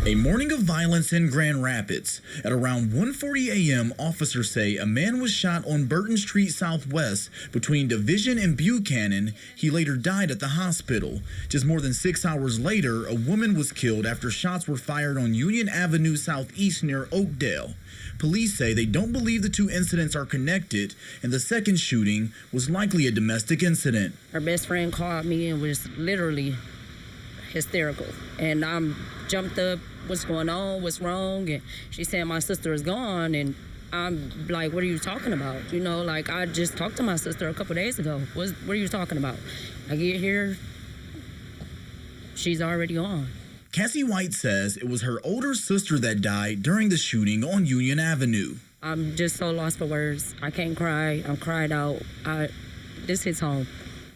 A morning of violence in Grand Rapids. At around 1:40 a.m., officers say a man was shot on Burton Street Southwest between Division and Buchanan. He later died at the hospital. Just more than 6 hours later, a woman was killed after shots were fired on Union Avenue Southeast near Oakdale. Police say they don't believe the two incidents are connected, and the second shooting was likely a domestic incident. Her best friend called me and was literally hysterical, and I jumped up. What's going on? What's wrong? And she said my sister is gone, and I'm like, what are you talking about? You know, like, I just talked to my sister a couple days ago. What are you talking about? I get here, she's already gone. Cassie White says it was her older sister that died during the shooting on Union Avenue. I'm just so lost for words. I can't cry. I'm cried out. This hits home.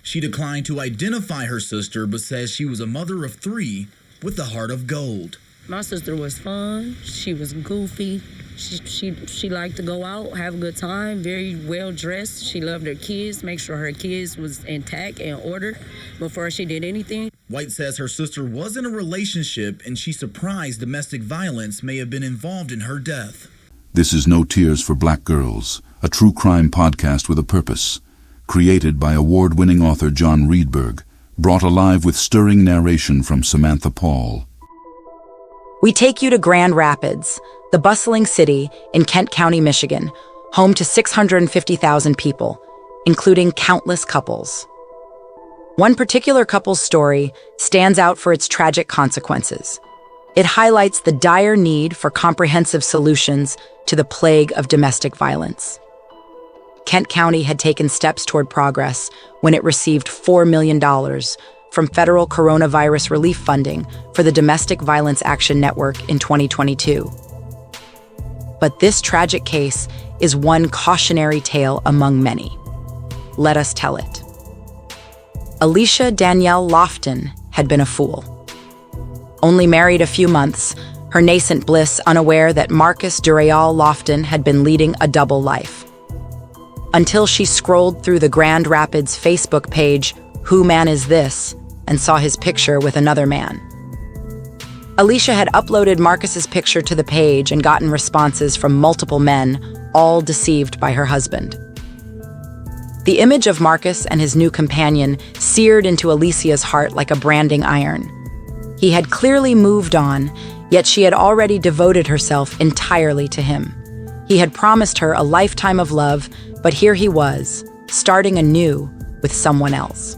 She declined to identify her sister, but says she was a mother of 3 with a heart of gold. My sister was fun. She was goofy. She liked to go out, have a good time, very well dressed. She loved her kids, make sure her kids was intact and ordered before she did anything. White says her sister was in a relationship, and she's surprised domestic violence may have been involved in her death. This is No Tears for Black Girls, a true crime podcast with a purpose. Created by award-winning author John Reedburg, brought alive with stirring narration from Samantha Paul. We take you to Grand Rapids, the bustling city in Kent County, Michigan, home to 650,000 people, including countless couples. One particular couple's story stands out for its tragic consequences. It highlights the dire need for comprehensive solutions to the plague of domestic violence. Kent County had taken steps toward progress when it received $4 million from federal coronavirus relief funding for the Domestic Violence Action Network in 2022. But this tragic case is one cautionary tale among many. Let us tell it. Alicia Danielle Lofton had been a fool. Only married a few months, her nascent bliss unaware that Marcus Durayal Lofton had been leading a double life. Until she scrolled through the Grand Rapids Facebook page, Who Man Is This?, and saw his picture with another man. Alicia had uploaded Marcus's picture to the page and gotten responses from multiple men, all deceived by her husband. The image of Marcus and his new companion seared into Alicia's heart like a branding iron. He had clearly moved on, yet she had already devoted herself entirely to him. He had promised her a lifetime of love, but here he was, starting anew with someone else.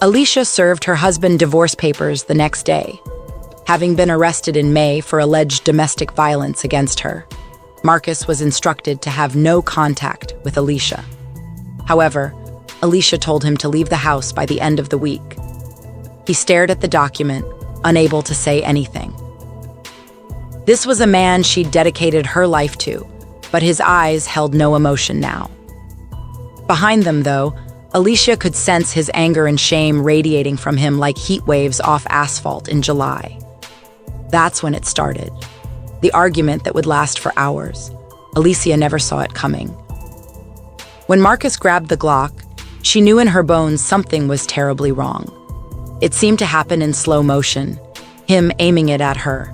Alicia served her husband divorce papers the next day. Having been arrested in May for alleged domestic violence against her, Marcus was instructed to have no contact with Alicia. However, Alicia told him to leave the house by the end of the week. He stared at the document, unable to say anything. This was a man she'd dedicated her life to, but his eyes held no emotion now. Behind them, though, Alicia could sense his anger and shame radiating from him like heat waves off asphalt in July. That's when it started. The argument that would last for hours. Alicia never saw it coming. When Marcus grabbed the Glock, she knew in her bones something was terribly wrong. It seemed to happen in slow motion, him aiming it at her,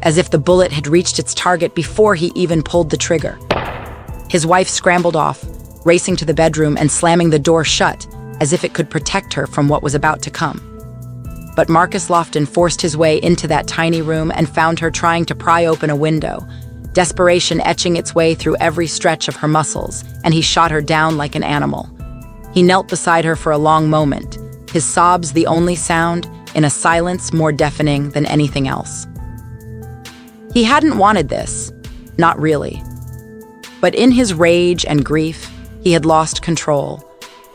as if the bullet had reached its target before he even pulled the trigger. His wife scrambled off, racing to the bedroom and slamming the door shut, as if it could protect her from what was about to come. But Marcus Lofton forced his way into that tiny room and found her trying to pry open a window, desperation etching its way through every stretch of her muscles, and he shot her down like an animal. He knelt beside her for a long moment, his sobs the only sound, in a silence more deafening than anything else. He hadn't wanted this, not really. But in his rage and grief, he had lost control,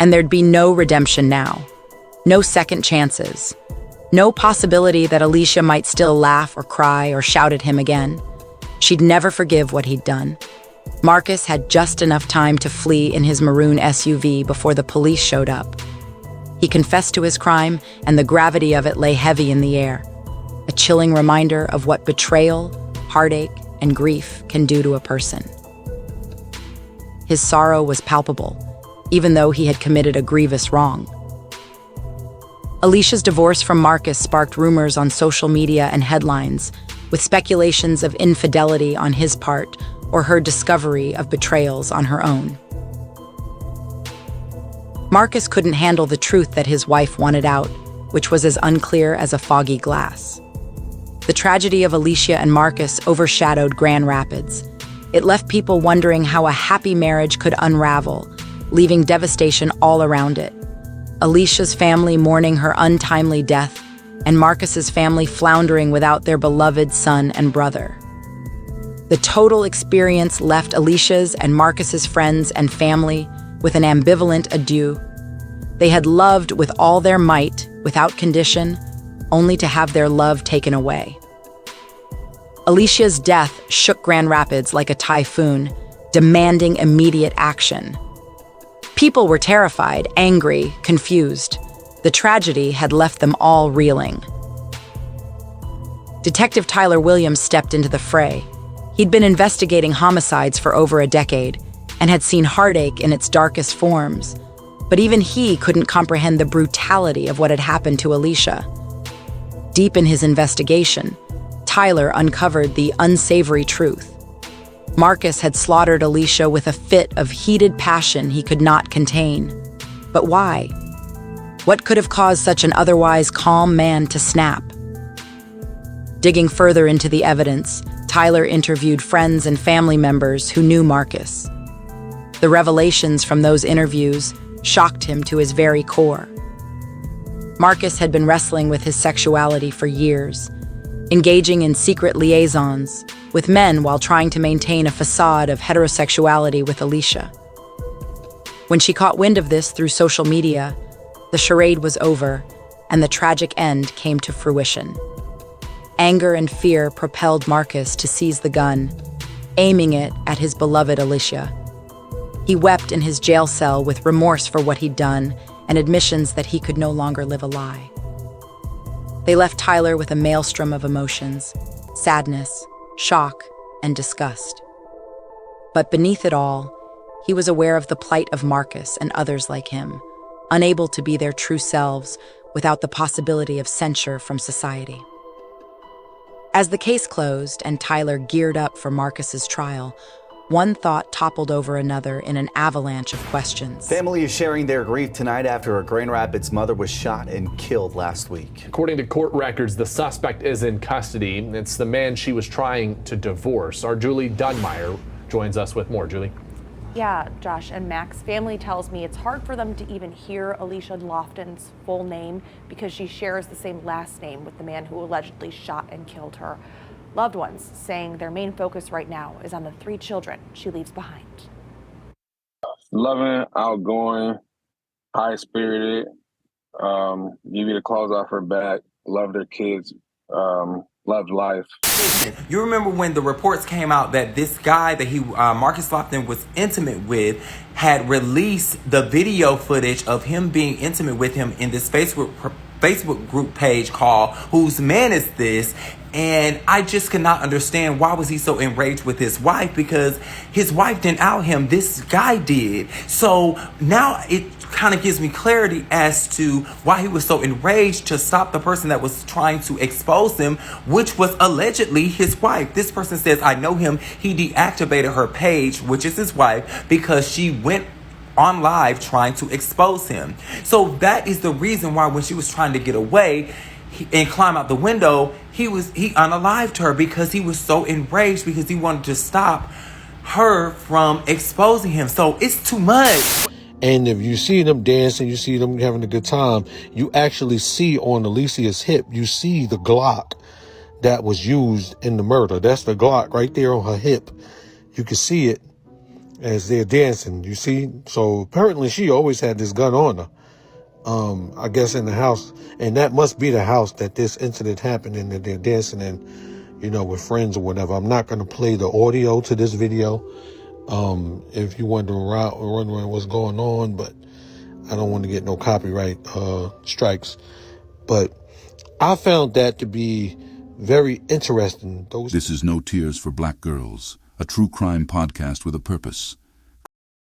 and there'd be no redemption now. No second chances. No possibility that Alicia might still laugh or cry or shout at him again. She'd never forgive what he'd done. Marcus had just enough time to flee in his maroon SUV before the police showed up. He confessed to his crime, and the gravity of it lay heavy in the air. A chilling reminder of what betrayal, heartache, and grief can do to a person. His sorrow was palpable, even though he had committed a grievous wrong. Alicia's divorce from Marcus sparked rumors on social media and headlines, with speculations of infidelity on his part or her discovery of betrayals on her own. Marcus couldn't handle the truth that his wife wanted out, which was as unclear as a foggy glass. The tragedy of Alicia and Marcus overshadowed Grand Rapids. It left people wondering how a happy marriage could unravel, leaving devastation all around it. Alicia's family mourning her untimely death, and Marcus's family floundering without their beloved son and brother. The total experience left Alicia's and Marcus's friends and family with an ambivalent adieu. They had loved with all their might, without condition, only to have their love taken away. Alicia's death shook Grand Rapids like a typhoon, demanding immediate action. People were terrified, angry, confused. The tragedy had left them all reeling. Detective Tyler Williams stepped into the fray. He'd been investigating homicides for over a decade and had seen heartache in its darkest forms. But even he couldn't comprehend the brutality of what had happened to Alicia. Deep in his investigation, Tyler uncovered the unsavory truth. Marcus had slaughtered Alicia with a fit of heated passion he could not contain. But why? What could have caused such an otherwise calm man to snap? Digging further into the evidence, Tyler interviewed friends and family members who knew Marcus. The revelations from those interviews shocked him to his very core. Marcus had been wrestling with his sexuality for years, engaging in secret liaisons with men while trying to maintain a facade of heterosexuality with Alicia. When she caught wind of this through social media, the charade was over, and the tragic end came to fruition. Anger and fear propelled Marcus to seize the gun, aiming it at his beloved Alicia. He wept in his jail cell with remorse for what he'd done and admissions that he could no longer live a lie. They left Tyler with a maelstrom of emotions, sadness, shock, and disgust. But beneath it all, he was aware of the plight of Marcus and others like him, unable to be their true selves without the possibility of censure from society. As the case closed and Tyler geared up for Marcus's trial, one thought toppled over another in an avalanche of questions. Family is sharing their grief tonight after a Grand Rapids mother was shot and killed last week. According to court records, the suspect is in custody. It's the man she was trying to divorce. Our Julie Dunmeyer joins us with more. Julie. Yeah, Josh and Max, family tells me it's hard for them to even hear Alicia Lofton's full name because she shares the same last name with the man who allegedly shot and killed her. Loved ones saying their main focus right now is on the 3 children she leaves behind. Loving, outgoing, high-spirited, give you the claws off her back, loved her kids, loved life. You remember when the reports came out that this guy that Marcus Lofton was intimate with had released the video footage of him being intimate with him in this Facebook group page called Whose Man Is This? And I just could not understand why was he so enraged with his wife, because his wife didn't out him, this guy did. So now it kind of gives me clarity as to why he was so enraged to stop the person that was trying to expose him, which was allegedly his wife. This person says, I know him. He deactivated her page, which is his wife, because she went on live trying to expose him. So that is the reason why when she was trying to get away and climb out the window, he unalived her, because he was so enraged because he wanted to stop her from exposing him. So it's too much. And if you see them dancing, you see them having a good time, you actually see on Alicia's hip, you see the Glock that was used in the murder. That's the Glock right there on her hip. You can see it as they're dancing, you see? So apparently she always had this gun on her. I guess in the house, and that must be the house that this incident happened in, that they're dancing in, you know, with friends or whatever. I'm not going to play the audio to this video. If you're wondering what's going on, but I don't want to get no copyright strikes. But I found that to be very interesting. This is No Tears for Black Girls, a true crime podcast with a purpose,